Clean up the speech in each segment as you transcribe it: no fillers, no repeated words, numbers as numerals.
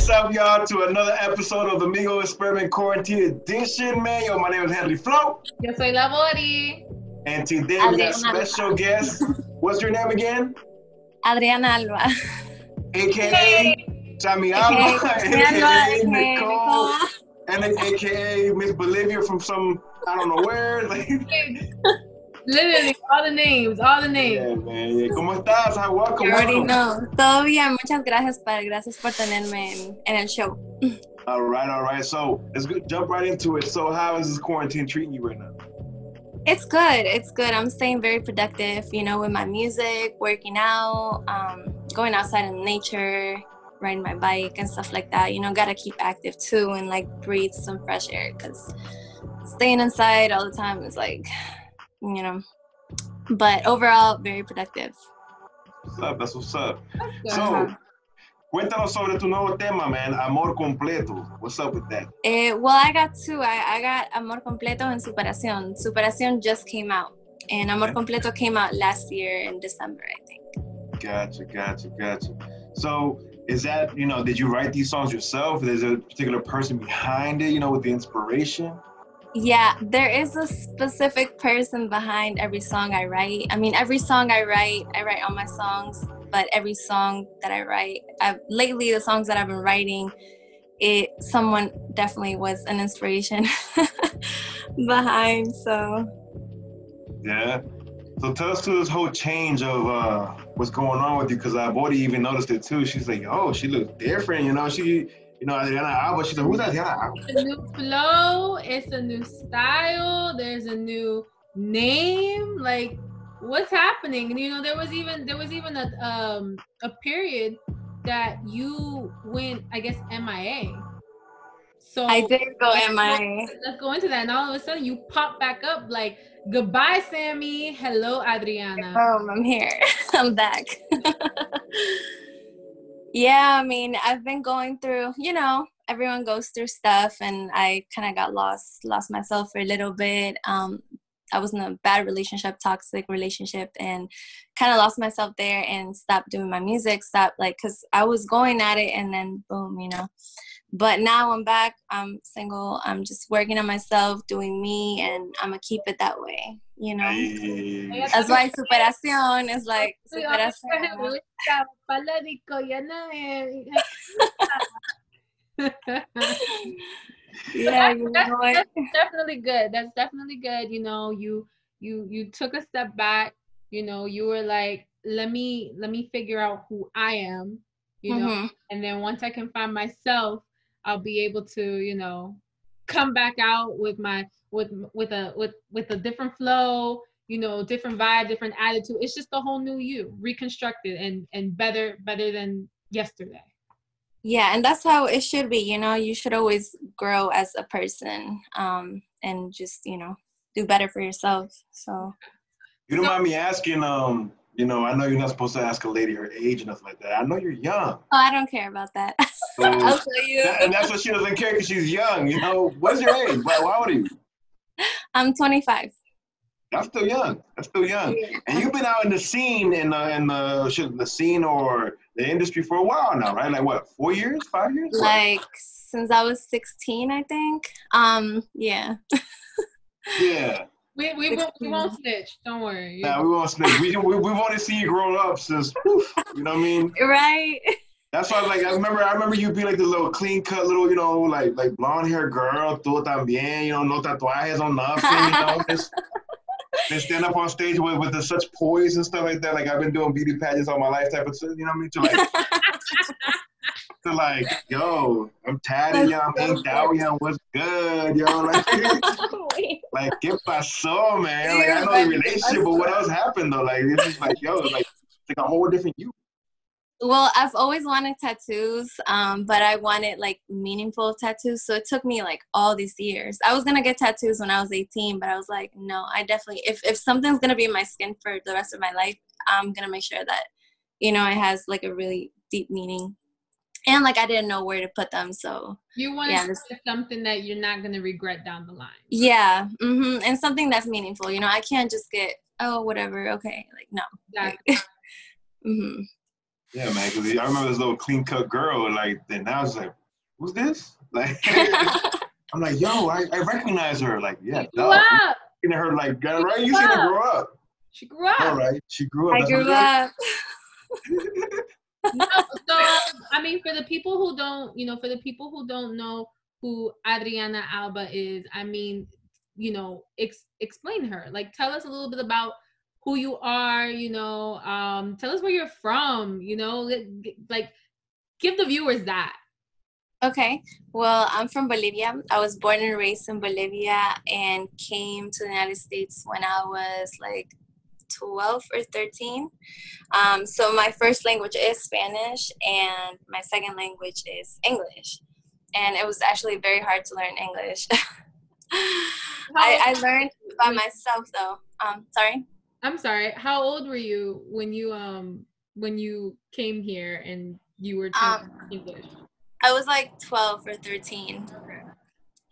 What's up, y'all, to another episode of the MIGO Experiment Quarantine Edition, man. Yo, my name is Henry Flo. Yo soy LaBori. And today we got special guest. What's your name again? Adriana Alba. AKA Chami Alba, AKA Nicole, and then AKA Miss Bolivia from some, I don't know where. Literally, all the names. Yeah, man. Yeah. ¿Cómo estás? Hi, welcome. You already know. Todo bien. Muchas gracias, padre. Gracias por tenerme en el show. All right. So let's jump right into it. So how is this quarantine treating you right now? It's good. I'm staying very productive, with my music, working out, going outside in nature, riding my bike and stuff like that. Gotta keep active too and breathe some fresh air because staying inside all the time is but overall, very productive. That's what's up. So, cuéntanos sobre tu nuevo tema, man, Amor Completo. What's up with that? Well, I got two. I got Amor Completo and Superacion. Superacion just came out, and Amor Completo came out last year in December, I think. Gotcha. So, is that, did you write these songs yourself? Is there a particular person behind it, with the inspiration? Yeah, there is a specific person behind every song I write. I mean, every song I write all my songs, but every song that I write, lately the songs that I've been writing, someone definitely was an inspiration behind, so. Yeah. So tell us to this whole change of what's going on with you, because LaBori even noticed it too. She's like, oh, she looks different, Adriana Alba, she's like, who's Adriana Alba? It's a new flow, it's a new style, there's a new name. What's happening? And there was even a period that you went, I guess, MIA. So I did go MIA. Let's go into that. And all of a sudden you pop back up like, goodbye, Sammy. Hello, Adriana. I'm here. I'm back. Yeah, I mean, I've been going through, everyone goes through stuff, and I kind of got lost myself for a little bit. I was in a bad relationship, toxic relationship, and kind of lost myself there and stopped doing my music, because I was going at it, and then boom, But now I'm back, I'm single, I'm just working on myself, doing me, and I'm going to keep it that way, Hey. That's why Superacion is like, Superacion. Yeah, that's definitely good. That's definitely good. You took a step back, you were like, let me figure out who I am, and then once I can find myself, I'll be able to, come back out with a different flow, different vibe, different attitude. It's just a whole new you, reconstructed and better than yesterday. Yeah, and that's how it should be. You should always grow as a person, and just, do better for yourself. So you don't mind me asking, I know you're not supposed to ask a lady her age and nothing like that. I know you're young. Oh, I don't care about that. So, I'll tell you. And that's what she doesn't care, because she's young. What's your age? Why would you? I'm 25. That's still young. Yeah. And you've been out in the scene, in the scene or the industry for a while now, right? Like what, 4 years, 5 years? Since I was 16, I think. Yeah. Yeah. We won't snitch. Don't worry. Nah, we won't snitch. We've only seen you grow up since, poof, you know what I mean? Right. That's why, I remember you be like the little clean cut little, like blonde hair girl, tú también, no tatuajes on nothing, just stand up on stage with such poise and stuff like that. Like, I've been doing beauty pageants all my life type of stuff, you know what I mean? Yo, I'm tatted, I'm inked out, what's good, like, ¿qué pasó, man? Like, I know the relationship, but what else happened, though? Like, this is like, it's like a whole different you. Well, I've always wanted tattoos, but I wanted meaningful tattoos. So it took me all these years. I was gonna get tattoos when I was 18, but I was like, no, I definitely, if something's gonna be in my skin for the rest of my life, I'm gonna make sure that, it has a really deep meaning. And I didn't know where to put them, so you want to put something that you're not gonna regret down the line. Yeah, and something that's meaningful. I can't just get whatever. Okay, no. Exactly. Yeah, man, because I remember this little clean cut girl, like, and now it's like, who's this? Like, I'm like, yo, I recognize her. Like, yeah, She grew up. Looking at her like, right? You seen her grow up. She grew up. All right, she grew up. I grew up. No, so I mean, for the people who don't, know who Adriana Alba is, I mean, explain her. Like, tell us a little bit about who you are. Tell us where you're from. Like, give the viewers that. Okay, well, I'm from Bolivia. I was born and raised in Bolivia and came to the United States when I was like 12 or 13. So my first language is Spanish and my second language is English. And it was actually very hard to learn English. I learned by myself though. Sorry? I'm sorry. How old were you when you came here and you were talking English? I was like 12 or 13.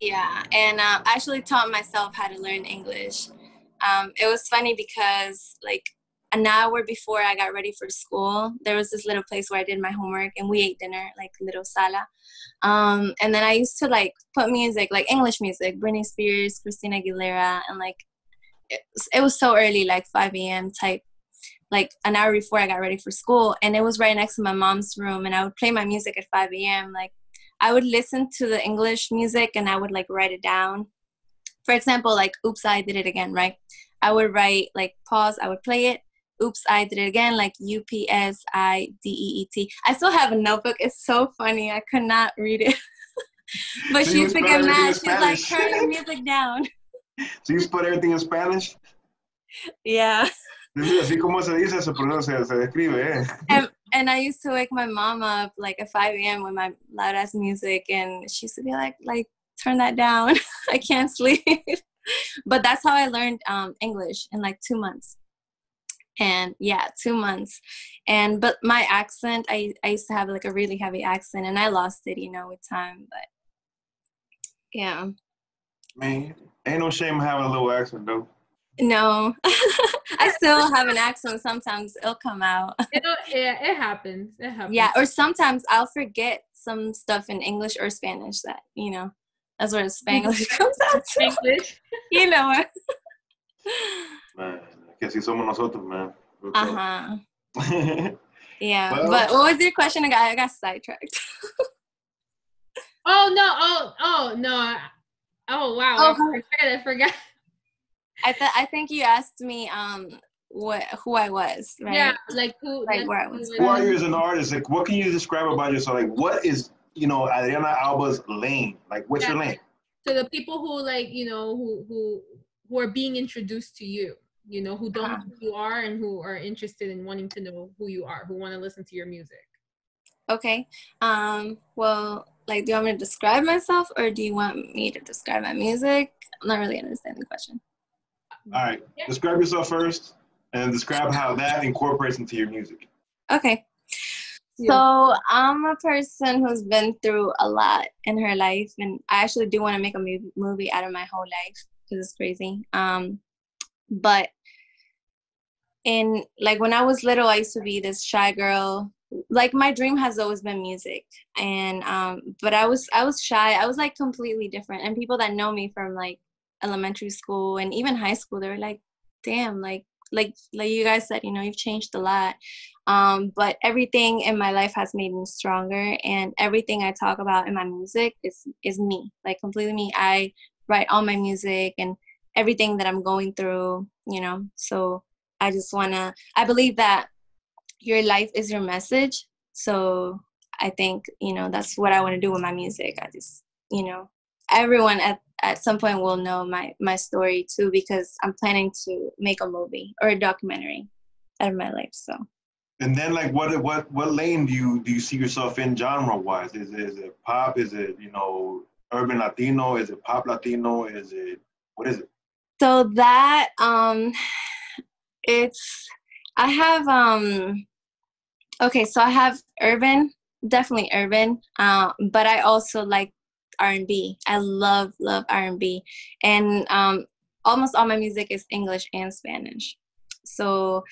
Yeah, and I actually taught myself how to learn English. It was funny because like an hour before I got ready for school, there was this little place where I did my homework and we ate dinner, like little sala. And then I used to like put music, like English music, Britney Spears, Christina Aguilera, and like it was so early, like 5 a.m. type, like an hour before I got ready for school. And it was right next to my mom's room, and I would play my music at 5 a.m. Like I would listen to the English music and I would like write it down. For example, like, oops, I did it again, right? I would write, like, pause, I would play it. Oops, I did it again, like UPSIDEET. I still have a notebook. It's so funny. I could not read it. But she used to get mad. She's like, turn your music down. So you spell everything in Spanish? Yeah. Así como se dice, se pronuncia, se describe, eh? And I used to wake my mom up, like, at 5 a.m. with my loud-ass music, and she used to be like, turn that down. I can't sleep. But that's how I learned English in like 2 months. And yeah, 2 months. But my accent, I used to have like a really heavy accent, and I lost it, with time. But yeah. Man, ain't no shame having a little accent though. No. I still have an accent sometimes. It'll come out. It happens. It happens. Yeah, or sometimes I'll forget some stuff in English or Spanish that, that's where Spanglish comes out. Spanglish. You know it. Man, que así somos nosotros, man. Yeah, well, but what was your question? I got sidetracked. Oh no. Oh wow. Oh, I forgot. I think you asked me who I was, right? Yeah, like who, like where I was. Who are you as an artist? Like, what can you describe about yourself? Like, what is Adriana Alba's lane? Like, what's your lane? So the people who like who are being introduced to you, who don't know who you are and who are interested in wanting to know who you are, who want to listen to your music. Okay. Well, like, do you want me to describe myself, or do you want me to describe my music? I'm not really understanding the question. All right. Yeah. Describe yourself first, and describe how that incorporates into your music. Okay. So I'm a person who's been through a lot in her life, and I actually do want to make a movie out of my whole life because it's crazy. But when I was little, I used to be this shy girl. Like, my dream has always been music, and but I was shy. I was like completely different, and people that know me from like elementary school and even high school, they were like, damn, like you guys said, you've changed a lot. But everything in my life has made me stronger, and everything I talk about in my music is me, like completely me. I write all my music and everything that I'm going through, so I believe that your life is your message. So I think, that's what I want to do with my music. I just, everyone at some point will know my story too, because I'm planning to make a movie or a documentary out of my life. So. And then, like, what lane do you see yourself in genre wise? Is it pop? Is it urban Latino? Is it pop Latino? What is it? So that I have urban, definitely urban, but I also like R&B. I love R&B, and almost all my music is English and Spanish. So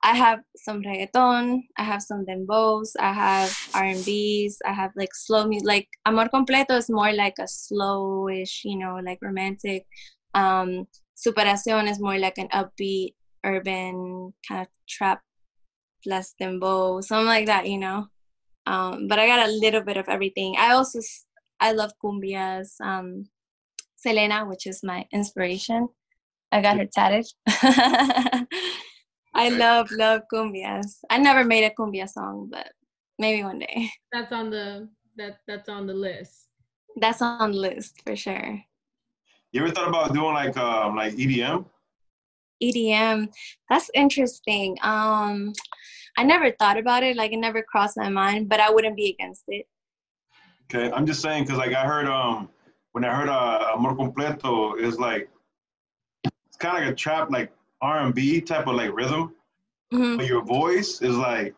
I have some reggaeton, I have some dembos, I have R&Bs, I have like slow music. Like Amor Completo is more like a slowish, you know, like romantic. Superacion is more like an upbeat, urban kind of trap plus dembow, something like that, you know. But I got a little bit of everything. I love cumbias. Selena, which is my inspiration. I got her tatted. I love cumbias. I never made a cumbia song, but maybe one day. That's on the list. That's on the list for sure. You ever thought about doing like EDM? EDM, that's interesting. I never thought about it. Like it never crossed my mind, but I wouldn't be against it. Okay, I'm just saying because like I heard when I heard Amor Completo, it's like it's kind of like a trap like R&B type of like rhythm, but your voice is like,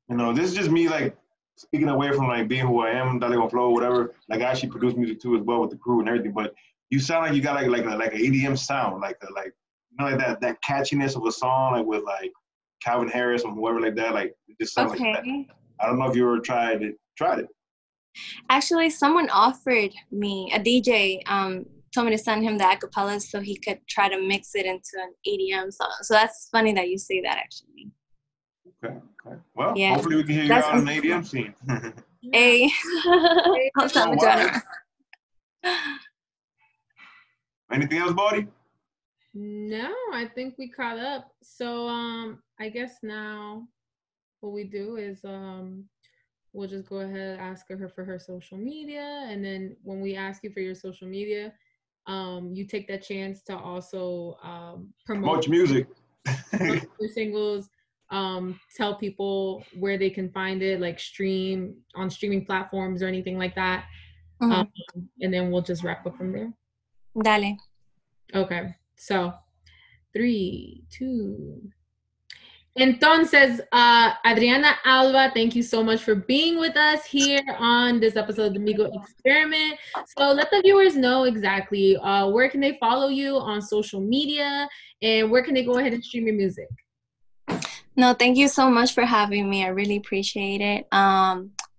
you know, this is just me like speaking away from like being who I am, Dale Con Flow, whatever. Like I actually produce music too as well with the crew and everything, but you sound like you got like an EDM sound, like you know, like that catchiness of a song, like with like Calvin Harris or whoever like that. Like it just sounds like that. I don't know if you ever tried it. Actually, someone offered me, a DJ, told me to send him the acapellas so he could try to mix it into an EDM song. So that's funny that you say that, actually. Okay. Well, yeah. Hopefully we can hear you out on the EDM scene. Hey. Anything else, Buddy? No, I think we caught up. So I guess now what we do is we'll just go ahead and ask her for her social media, and then when we ask you for your social media, you take that chance to also promote your music, your singles, tell people where they can find it, like stream on streaming platforms or anything like that, and then we'll just wrap up from there. Dale. Okay, so 3, 2. Entonces, Adriana Alba, thank you so much for being with us here on this episode of the MIGO Experiment. So let the viewers know exactly where can they follow you on social media and where can they go ahead and stream your music. No, thank you so much for having me. I really appreciate it.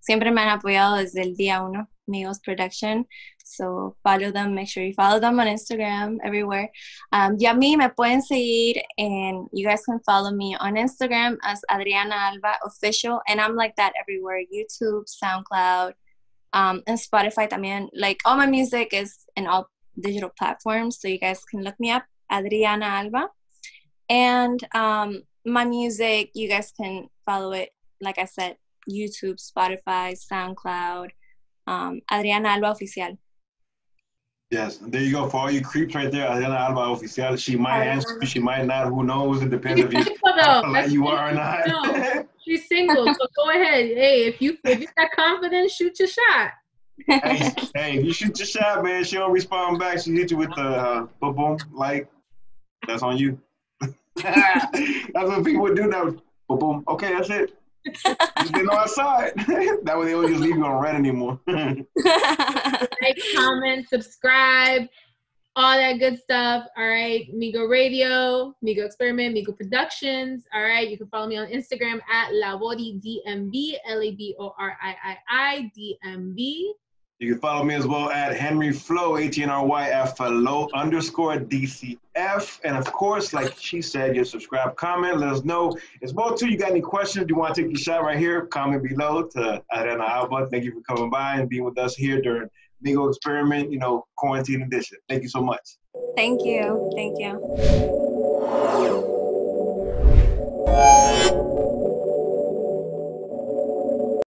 Siempre me han apoyado desde el día uno, MIGO's Production. So follow them, make sure you follow them on Instagram, everywhere. Y a mí me pueden seguir, and you guys can follow me on Instagram as Adriana Alba Official, and I'm like that everywhere, YouTube, SoundCloud, and Spotify también. Like all my music is in all digital platforms, so you guys can look me up, Adriana Alba. And my music, you guys can follow it, like I said, YouTube, Spotify, SoundCloud, Adriana Alba Oficial. Yes, there you go. For all you creeps right there, Adriana Alba Oficial. She might answer, she might not. Who knows? It depends if you like you are or not. No, she's single, so go ahead. Hey, if you got confidence, shoot your shot. Hey, if you shoot your shot, man, she don't respond back. She hit you with the boom, boom, like that's on you. That's what people would do now. Boom, boom. Okay, that's it. Just get outside. That way they don't just leave you on red anymore. Like, comment, subscribe, all that good stuff. All right, MIGO Radio, MIGO Experiment, MIGO Productions. All right, you can follow me on Instagram at LaBori DMV, LABORII DMV. You can follow me as well at Henry Flo, HNRYFLO_DCF. And of course, like she said, you subscribe, comment, let us know. As well, too, you got any questions, you want to take your shot right here, comment below to Adriana Alba. Thank you for coming by and being with us here during MIGO Experiment, quarantine edition. Thank you so much. Thank you. Thank you.